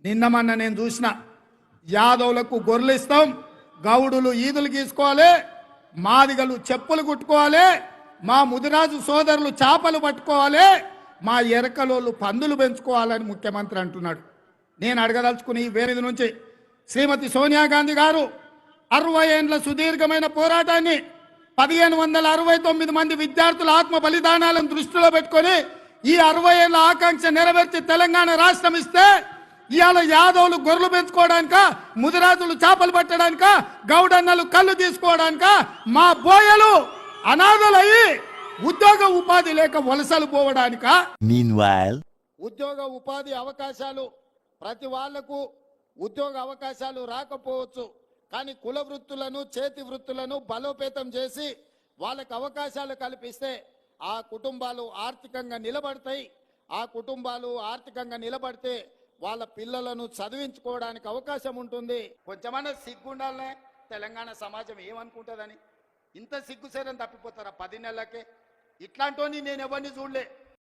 నిన్న మొన్న నేను చూసిన యాదవులకు గొర్రెలు ఇస్తాం, గౌడులు ఈదులు గీసుకోవాలి, మాదిగలు చెప్పులు కుట్టుకోవాలి, మా ముదిరాజు సోదరులు చేపలు పట్టుకోవాలి, మా ఎరకలోళ్ళు పందులు పెంచుకోవాలని ముఖ్యమంత్రి అంటున్నాడు. నేను అడగదలుచుకుని వేరేది నుంచి శ్రీమతి సోనియా గాంధీ గారు 60 ఏండ్ల సుదీర్ఘమైన పోరాటాన్ని 1569 మంది విద్యార్థుల ఆత్మ బలిదానాలను దృష్టిలో పెట్టుకొని ఈ 60 ఏళ్ల ఆకాంక్ష నెరవేర్చి తెలంగాణ రాష్ట్రం ఇస్తే ఇవాళ యాదవులు గొర్రెలు పెంచుకోవడానిక, ముదిరాజులు చేపలు పట్టడానిక, గౌడన్నలు కళ్ళు తీసుకోవడానిక, మా బోయలు అనాథలయ్యి ఉద్యోగ ఉపాధి లేక వలసలు పోవడానిక. ఉద్యోగ ఉపాధి అవకాశాలు ప్రతి వాళ్లకు ఉద్యోగ అవకాశాలు రాకపోవచ్చు, కానీ కుల వృత్తులను చేతి వృత్తులను బలోపేతం చేసి వాళ్ళకి అవకాశాలు కల్పిస్తే ఆ కుటుంబాలు ఆర్థికంగా నిలబడతాయి. ఆ కుటుంబాలు ఆర్థికంగా నిలబడితే వాళ్ళ పిల్లలను చదివించుకోవడానికి అవకాశం ఉంటుంది. కొంచెమన్నా సిగ్గుండాలనే తెలంగాణ సమాజం ఏమనుకుంటుందని ఇంత సిగ్గుసేరని తప్పిపోతారా 10 నెలలకే? ఇట్లాంటి నేను ఎవరిని చూడలే.